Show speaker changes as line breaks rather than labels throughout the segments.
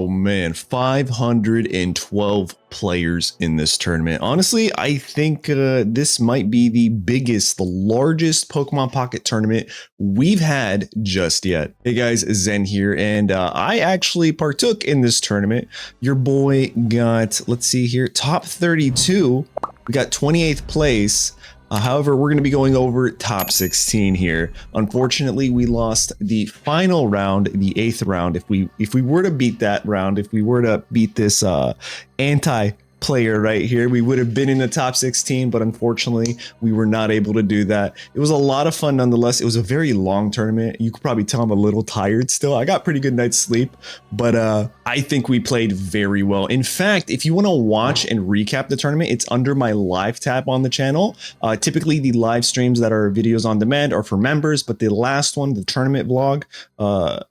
Oh man, 512 players in this tournament. Honestly, I think this might be the biggest, the largest Pokemon Pocket tournament we've had just yet. Hey guys, Zen here, and I actually partook in this tournament. Your boy got, let's see here, top 32. We got 28th place. However, we're going to be going over top 16 here. Unfortunately, we lost the final round, the 8th round. If we were to beat that round, if we were to beat this anti-player right here, we would have been in the top 16, but unfortunately, we were not able to do that. It was a lot of fun nonetheless. It was a very long tournament. You could probably tell I'm a little tired still. I got pretty good night's sleep, but I think we played very well. In fact, if you want to watch and recap the tournament, it's under my live tab on the channel. Typically, the live streams that are videos on demand are for members, but the last one, the tournament vlog,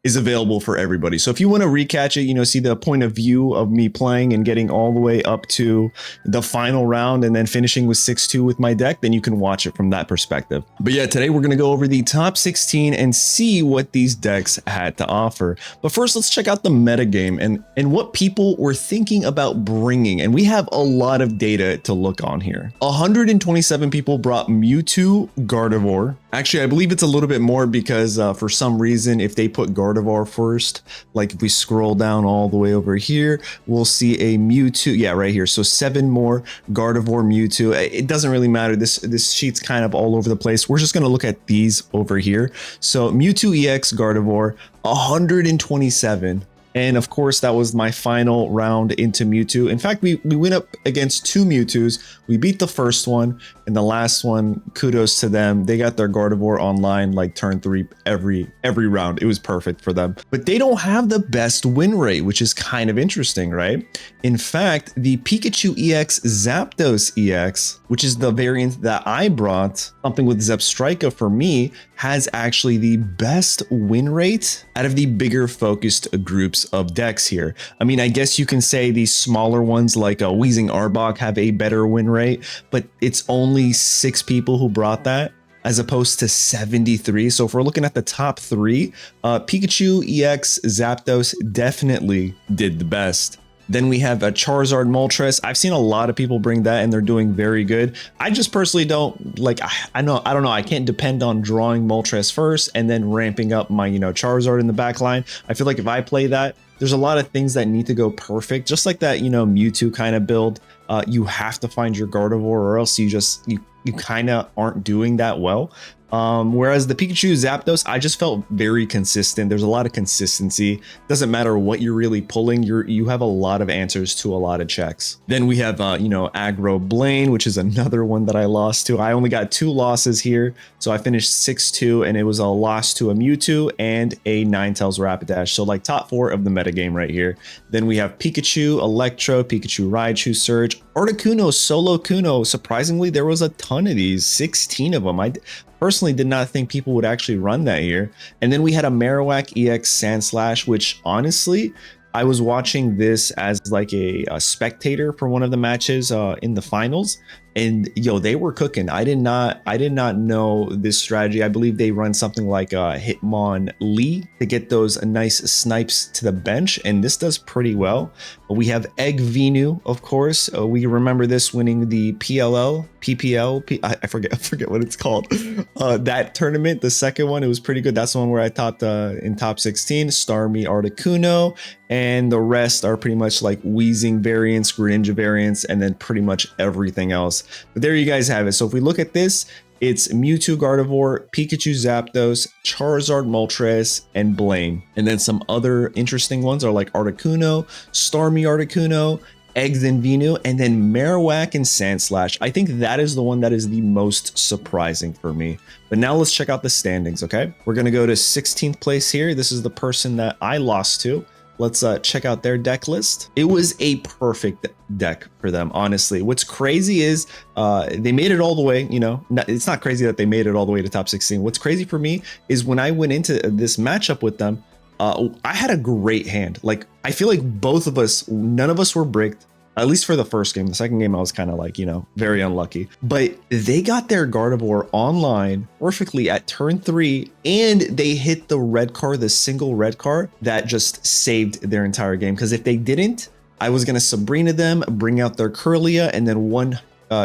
is available for everybody. So if you want to recatch it, you know, see the point of view of me playing and getting all the way up to the final round and then finishing with 6-2 with my deck, then you can watch it from that perspective. But yeah, today we're going to go over the top 16 and see what these decks had to offer. But first, let's check out the metagame and what people were thinking about bringing. And we have a lot of data to look on here. 127 people brought Mewtwo, Gardevoir. Actually, I believe it's a little bit more because for some reason, if they put Gardevoir first, like if we scroll down all the way over here, we'll see a Mewtwo. Yeah, right here. So 7 more Gardevoir, Mewtwo. It doesn't really matter. This sheet's kind of all over the place. We're just going to look at these over here. So Mewtwo EX, Gardevoir, 127. And of course, that was my final round into Mewtwo. In fact, we went up against 2 Mewtwo's. We beat the first one, and the last one, kudos to them. They got their Gardevoir online like turn 3 every round. It was perfect for them. But they don't have the best win rate, which is kind of interesting, right? In fact, the Pikachu EX Zapdos EX, which is the variant that I brought, something with Zebstrika for me, has actually the best win rate out of the bigger focused groups of decks here. I mean, I guess you can say these smaller ones like a Weezing Arbok have a better win rate, but it's only 6 people who brought that as opposed to 73. So if we're looking at the top 3, Pikachu EX Zapdos definitely did the best. Then we have a Charizard Moltres. I've seen a lot of people bring that and they're doing very good. I just personally don't like, I don't know. I can't depend on drawing Moltres first and then ramping up my, Charizard in the back line. I feel like if I play that, there's a lot of things that need to go perfect. Just like that, Mewtwo kind of build. You have to find your Gardevoir or else you kind of aren't doing that well. Whereas the Pikachu Zapdos, I just felt very consistent. There's a lot of consistency. Doesn't matter what you're really pulling, you have a lot of answers to a lot of checks. Then we have, Aggro Blaine, which is another one that I lost to. I only got 2 losses here. So I finished 6-2 and it was a loss to a Mewtwo and a Ninetales Rapidash. So like top 4 of the metagame right here. Then we have Pikachu, Electro, Pikachu Raichu, Surge, Articuno, Solo Kuno. Surprisingly, there was a ton of these, 16 of them. I personally did not think people would actually run that here. And then we had a Marowak EX Sandslash, which honestly, I was watching this as like a spectator for one of the matches in the finals. And they were cooking. I did not know this strategy. I believe they run something like Hitmonlee to get those nice snipes to the bench, and this does pretty well. We have Egg Venu, of course. We remember this winning the PPL. I forget what it's called. That tournament, the second one, it was pretty good. That's the one where I topped in top 16. Starmie, Articuno, and the rest are pretty much like Weezing variants, Greninja variants, and then pretty much everything else. But there you guys have it. So if we look at this, it's Mewtwo, Gardevoir, Pikachu, Zapdos, Charizard, Moltres, and Blaine. And then some other interesting ones are like Articuno, Starmie Articuno, Eggs and Venu, and then Marowak and Sandslash. I think that is the one that is the most surprising for me. But now let's check out the standings, okay? We're going to go to 16th place here. This is the person that I lost to. Let's check out their deck list. It was a perfect deck for them, honestly. What's crazy is they made it all the way, it's not crazy that they made it all the way to top 16. What's crazy for me is when I went into this matchup with them, I had a great hand. Like, I feel like both of us, none of us were bricked. At least for the first game. The second game, I was kind of like, you know, very unlucky. But they got their Gardevoir online perfectly at turn 3, and they hit the red card, the single red card that just saved their entire game. Because if they didn't, I was going to Sabrina them, bring out their Curlia, and then one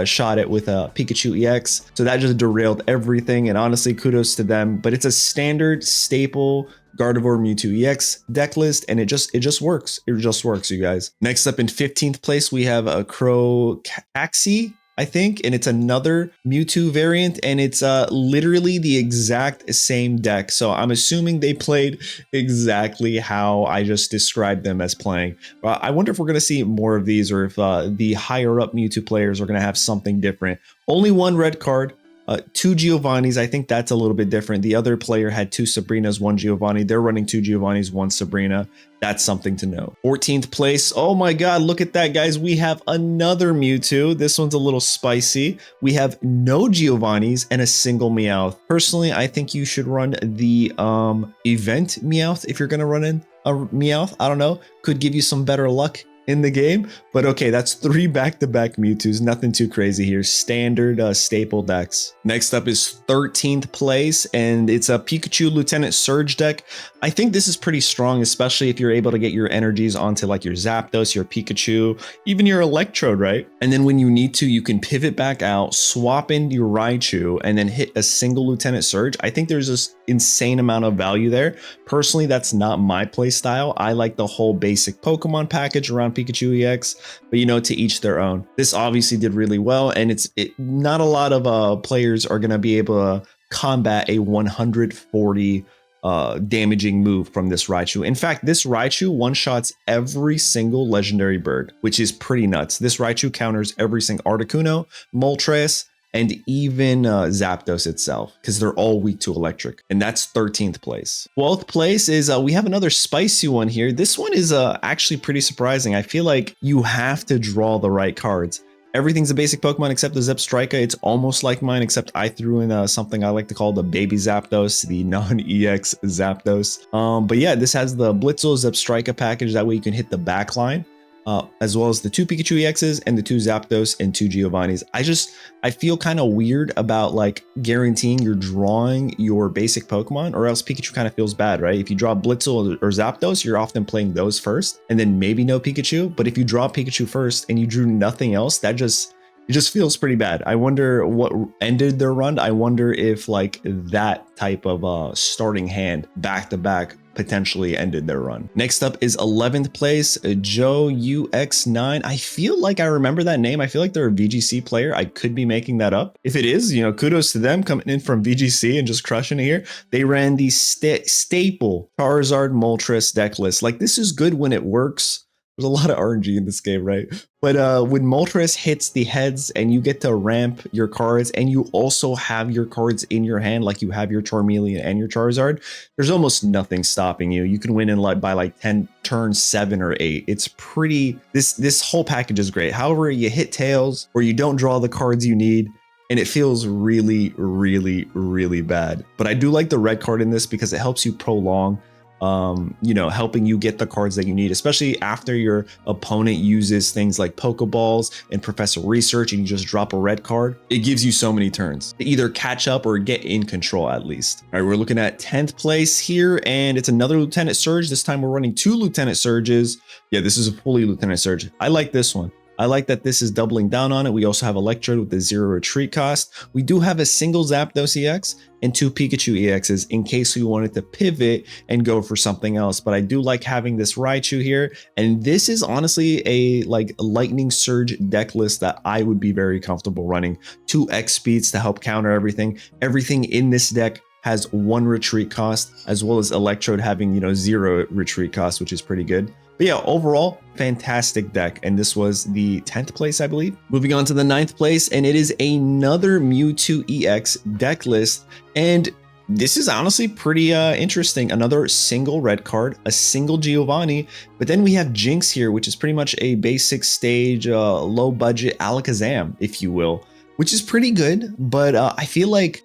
shot it with a Pikachu EX. So that just derailed everything. And honestly, kudos to them. But it's a standard staple Gardevoir Mewtwo EX deck list, and it just works. It just works, you guys. Next up in 15th place, we have a Crocaxi, I think, and it's another Mewtwo variant, and it's literally the exact same deck. So I'm assuming they played exactly how I just described them as playing. I wonder if we're going to see more of these, or if the higher up Mewtwo players are going to have something different. Only one red card. 2 Giovannis. I think that's a little bit different. The other player had 2 Sabrinas, 1 Giovanni. They're running 2 Giovannis, 1 Sabrina. That's something to know. 14th place. Oh my God, look at that, guys. We have another Mewtwo. This one's a little spicy. We have no Giovannis and a single Meowth. Personally, I think you should run the event Meowth if you're going to run in a Meowth. I don't know. Could give you some better luck in the game, but okay, that's 3 back-to-back Mewtwo's. Nothing too crazy here. Standard staple decks. Next up is 13th place, and it's a Pikachu Lieutenant Surge deck. I think this is pretty strong, especially if you're able to get your energies onto like your Zapdos, your Pikachu, even your Electrode, right? And then when you need to, you can pivot back out, swap in your Raichu, and then hit a single Lieutenant Surge. I think there's this insane amount of value there. Personally, that's not my play style. I like the whole basic Pokemon package around Pikachu EX, but you know, to each their own. This obviously did really well, and not a lot of players are going to be able to combat a 140 damaging move from this Raichu. In fact, this Raichu one-shots every single legendary bird, which is pretty nuts. This Raichu counters every single Articuno, Moltres, and even Zapdos itself, because they're all weak to electric. And that's 13th place. 12th place is, we have another spicy one here. This one is actually pretty surprising. I feel like you have to draw the right cards. Everything's a basic Pokemon except the Zepstrika. It's almost like mine, except I threw in something I like to call the baby Zapdos, the non-EX Zapdos. But yeah, this has the Blitzel Zepstrika package. That way you can hit the back line. As well as the 2 Pikachu EXs and the 2 Zapdos and 2 Giovannis. I feel kind of weird about like guaranteeing you're drawing your basic Pokemon, or else Pikachu kind of feels bad, right? If you draw Blitzel or Zapdos, you're often playing those first and then maybe no Pikachu. But if you draw Pikachu first and you drew nothing else, it just feels pretty bad. I wonder what ended their run. I wonder if like that type of starting hand back to back potentially ended their run. Next up is 11th place, Joe UX9. I feel like I remember that name. I feel like they're a VGC player. I could be making that up. If it is, you know, kudos to them coming in from VGC and just crushing it here. They ran the staple Charizard Moltres deck list. Like, this is good when it works. There's a lot of RNG in this game, right? But when Moltres hits the heads and you get to ramp your cards, and you also have your cards in your hand, like you have your Charmeleon and your Charizard, there's almost nothing stopping you. You can win in by like 10 turns 7 or 8. It's pretty, this whole package is great. However, you hit tails or you don't draw the cards you need, and it feels really, really, really bad. But I do like the red card in this because it helps you prolong, you know, helping you get the cards that you need, especially after your opponent uses things like Pokeballs and Professor Research and you just drop a red card. It gives you so many turns to either catch up or get in control at least. All right, we're looking at 10th place here, and it's another Lieutenant Surge. This time we're running 2 Lieutenant Surges. Yeah, this is a fully Lieutenant Surge. I like this one. I like that this is doubling down on it. We also have Electrode with the 0 retreat cost. We do have a single Zapdos EX and 2 Pikachu EXs in case we wanted to pivot and go for something else. But I do like having this Raichu here. And this is honestly a Lightning Surge deck list that I would be very comfortable running. 2 X speeds to help counter everything. Everything in this deck has 1 retreat cost, as well as Electrode having, you know, 0 retreat cost, which is pretty good. But yeah, overall, fantastic deck. And this was the 10th place, I believe. Moving on to the 9th place, and it is another Mewtwo EX deck list. And this is honestly pretty interesting. Another single red card, a single Giovanni, but then we have Jinx here, which is pretty much a basic stage, low budget Alakazam, if you will, which is pretty good. But I feel like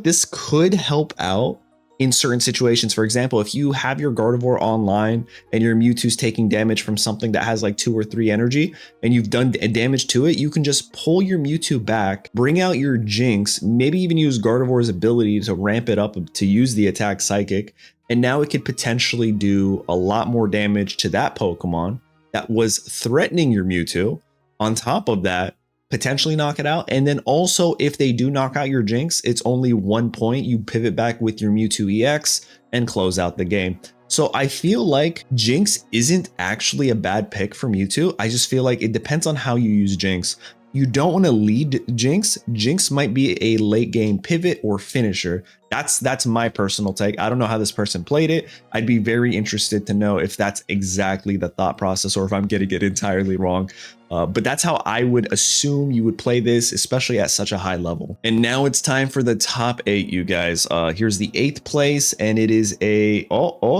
this could help out in certain situations. For example, if you have your Gardevoir online and your Mewtwo's taking damage from something that has like 2 or 3 energy and you've done damage to it, you can just pull your Mewtwo back, bring out your Jinx, maybe even use Gardevoir's ability to ramp it up to use the attack Psychic, and now it could potentially do a lot more damage to that Pokemon that was threatening your Mewtwo. On top of that, potentially knock it out. And then also, if they do knock out your Jinx, it's only 1 point. You pivot back with your Mewtwo EX and close out the game. So I feel like Jinx isn't actually a bad pick for Mewtwo. I just feel like it depends on how you use Jinx. You don't want to lead Jinx. Jinx might be a late game pivot or finisher. That's my personal take. I don't know how this person played it. I'd be very interested to know if that's exactly the thought process or if I'm getting it entirely wrong. But that's how I would assume you would play this, especially at such a high level. And now it's time for the top 8, you guys. Here's the 8th place, and it is a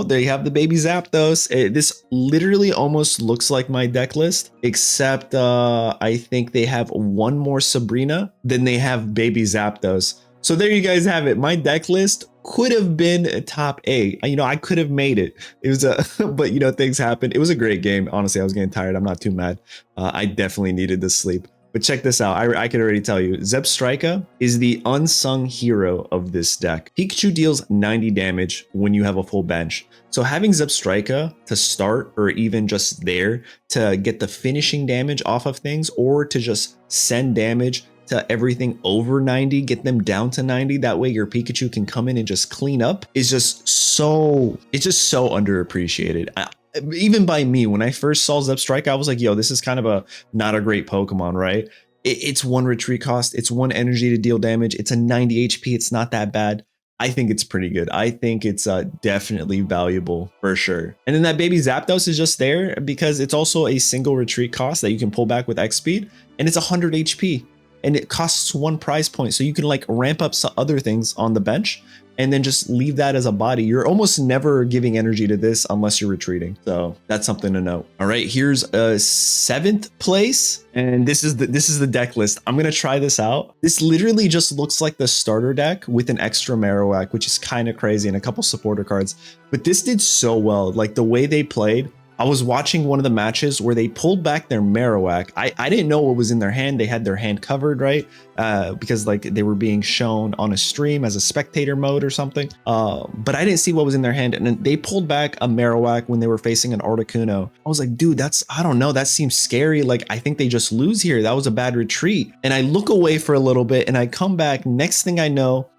there you have the baby Zapdos. This literally almost looks like my deck list, except I think they have one more Sabrina than they have baby Zapdos. So there you guys have it. My deck list could have been a top 8. You know, I could have made it. It was but you know, things happened. It was a great game. Honestly, I was getting tired. I'm not too mad. I definitely needed the sleep. But check this out. I can already tell you, Zebstrika is the unsung hero of this deck. Pikachu deals 90 damage when you have a full bench. So having Zebstrika to start, or even just there to get the finishing damage off of things, or to just send damage to everything over 90, get them down to 90. That way your Pikachu can come in and just clean up, is just so, it's just so underappreciated. Even by me, when I first saw Zebstrika, I was like, yo, this is kind of not a great Pokemon, right? It's 1 retreat cost, it's 1 energy to deal damage, it's a 90 HP, it's not that bad. I think it's pretty good. I think it's definitely valuable for sure. And then that baby Zapdos is just there because it's also a single retreat cost that you can pull back with X speed, and it's 100 HP. And it costs 1 prize point, so you can like ramp up some other things on the bench and then just leave that as a body. You're almost never giving energy to this unless you're retreating. So that's something to note. All right, here's a 7th place, and this is the deck list. I'm gonna try this out. This literally just looks like the starter deck with an extra Marowak, which is kind of crazy, and a couple supporter cards. But this did so well. Like the way they played. I was watching one of the matches where they pulled back their Marowak. I didn't know what was in their hand. They had their hand covered, right? Because like they were being shown on a stream as a spectator mode or something. But I didn't see what was in their hand. And then they pulled back a Marowak when they were facing an Articuno. I was like, dude, I don't know. That seems scary. Like, I think they just lose here. That was a bad retreat. And I look away for a little bit and I come back. Next thing I know,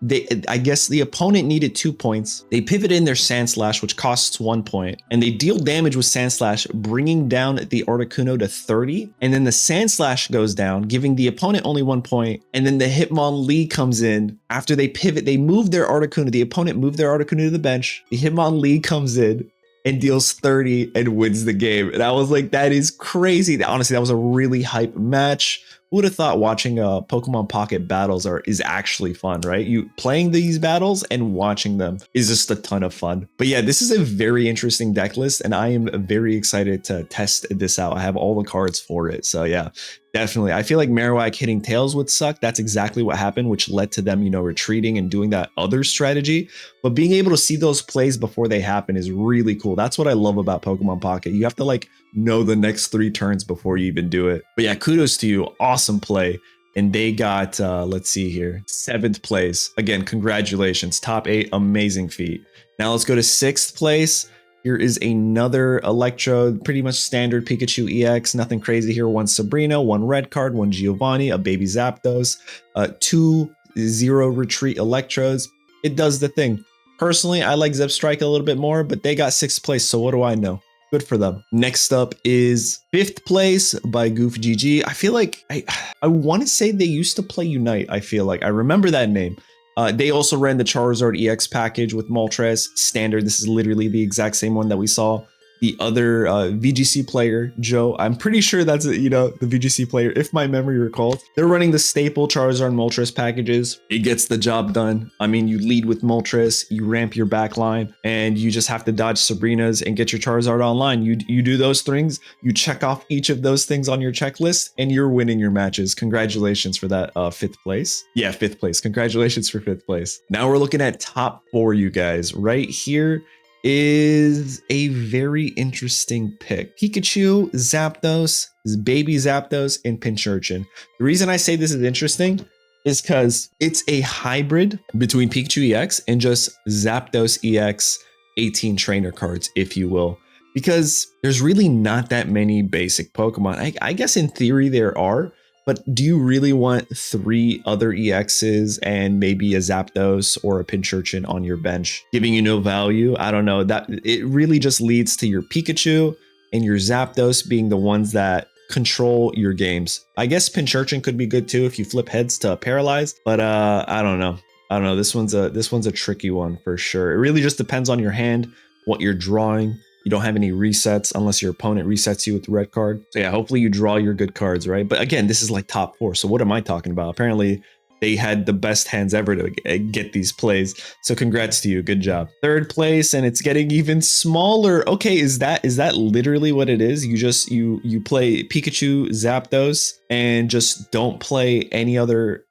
I guess the opponent needed 2 points. They pivot in their Sandslash, which costs 1 point. And they deal damage with Sandslash, bringing down the Articuno to 30. And then the Sandslash goes down, giving the opponent only 1 point. And then the Hitmonlee comes in. After they pivot, they move their Articuno. The opponent moved their Articuno to the bench. The Hitmonlee comes in and deals 30 and wins the game. And I was like, that is crazy. Honestly, that was a really hype match. Who would have thought watching Pokemon Pocket battles is actually fun, right? You playing these battles and watching them is just a ton of fun. But yeah, this is a very interesting deck list, and I am very excited to test this out. I have all the cards for it. So yeah, definitely. I feel like Marowak hitting Tails would suck. That's exactly what happened, which led to them, retreating and doing that other strategy. But being able to see those plays before they happen is really cool. That's what I love about Pokemon Pocket. You have to know the next 3 turns before you even do it. But yeah, kudos to you. Awesome play. And they got, let's see here, 7th place. Again, congratulations. Top 8, amazing feat. Now let's go to 6th place. Here is another Electro, pretty much standard Pikachu EX. Nothing crazy here. 1 Sabrina, 1 red card, 1 Giovanni, a baby Zapdos, 2 0 retreat Electros. It does the thing. Personally, I like Zebstrika a little bit more, but they got 6th place, so what do I know? Good for them. Next up is 5th place by Goof GG. I feel like I want to say they used to play Unite. I feel like I remember that name. They also ran the Charizard EX package with Moltres standard. This is literally the exact same one that we saw the other VGC player, Joe. I'm pretty sure that's, the VGC player, if my memory recalls. They're running the staple Charizard Moltres packages. It gets the job done. I mean, you lead with Moltres, you ramp your backline, and you just have to dodge Sabrinas and get your Charizard online. You do those things, you check off each of those things on your checklist, and you're winning your matches. Congratulations for that 5th place. Yeah, 5th place. Congratulations for 5th place. Now we're looking at top 4, you guys. Right here is a very interesting pick. Pikachu, Zapdos, Baby Zapdos, and Pincurchin. The reason I say this is interesting is because it's a hybrid between Pikachu EX and just Zapdos EX 18 trainer cards, if you will. Because there's really not that many basic Pokemon. I guess in theory there are, but do you really want 3 other EXs and maybe a Zapdos or a Pincurchin on your bench, giving you no value? I don't know. That it really just leads to your Pikachu and your Zapdos being the ones that control your games. I guess Pincurchin could be good too if you flip heads to Paralyze, but I don't know. This one's a tricky one for sure. It really just depends on your hand, what you're drawing. You don't have any resets unless your opponent resets you with the red card. So yeah, hopefully you draw your good cards, right? But again, this is like top 4. So what am I talking about? Apparently they had the best hands ever to get these plays. So congrats to you. Good job. 3rd place, and it's getting even smaller. Okay, is that literally what it is? You play Pikachu, Zapdos, and just don't play any other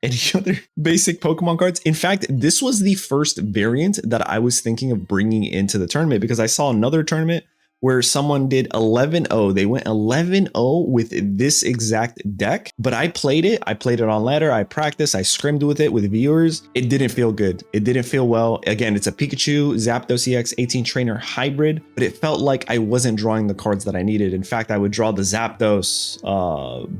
basic Pokemon cards. In fact, this was the first variant that I was thinking of bringing into the tournament because I saw another tournament where someone did 11-0. They went 11-0 with this exact deck, but I played it on ladder, I practiced, I scrimmed with it with viewers. It didn't feel good. It didn't feel well. Again, it's a Pikachu, Zapdos EX 18 trainer hybrid, but it felt like I wasn't drawing the cards that I needed. In fact, I would draw the Zapdos,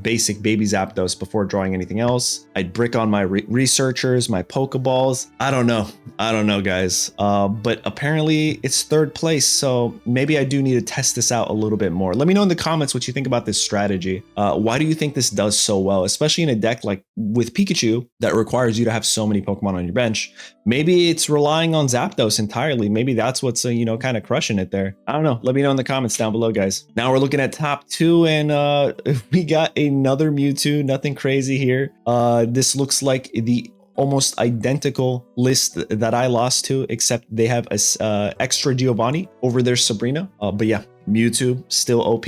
basic baby Zapdos before drawing anything else. I'd brick on my researchers, my Pokeballs. I don't know, guys. But apparently it's 3rd place, so maybe I do need to test this out a little bit more. Let me know in the comments what you think about this strategy. Why do you think this does so well, especially in a deck like with Pikachu that requires you to have so many Pokemon on your bench? Maybe it's relying on Zapdos entirely. Maybe that's what's kind of crushing it there. I don't know. Let me know in the comments down below, guys. Now we're looking at top 2, and we got another Mewtwo. Nothing crazy here. This looks like the almost identical list that I lost to, except they have a extra Giovanni over their Sabrina. But yeah, Mewtwo still OP.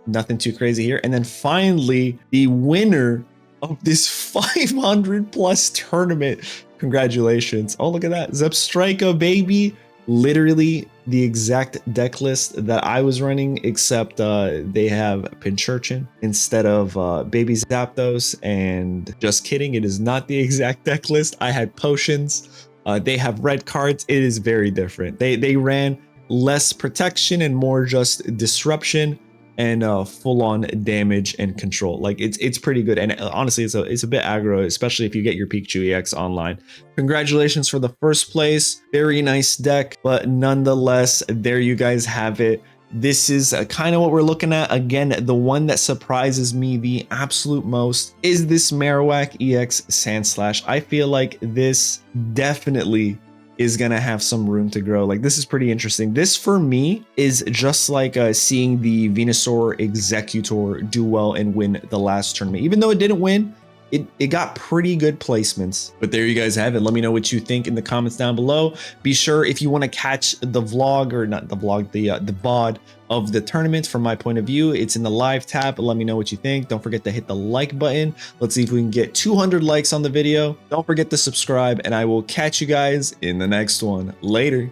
Nothing too crazy here. And then finally, the winner of this 500 plus tournament. Congratulations. Oh, look at that. Zebstrika, baby. Literally the exact deck list that I was running, except they have Pincurchin instead of baby Zapdos. And just kidding, it is not the exact deck list. I had potions. They have red cards. It is very different. They ran less protection and more just disruption and full-on damage and control. Like it's pretty good, and honestly it's a bit aggro, especially if you get your Pikachu EX online. Congratulations for the 1st place. Very nice deck, but nonetheless, there you guys have it. This is kind of what we're looking at. Again, the one that surprises me the absolute most is this Marowak EX Sandslash. I feel like this definitely is gonna have some room to grow. Like, this is pretty interesting. This for me is just like seeing the Venusaur Executor do well and win the last tournament. Even though it didn't win, it got pretty good placements. But there you guys have it. Let me know what you think in the comments down below. Be sure, if you want to catch the vlog, or not the vlog, the VOD of the tournament from my point of view, it's in the live tab. Let me know what you think. Don't forget to hit the like button. Let's see if we can get 200 likes on the video. Don't forget to subscribe, and I will catch you guys in the next one. Later.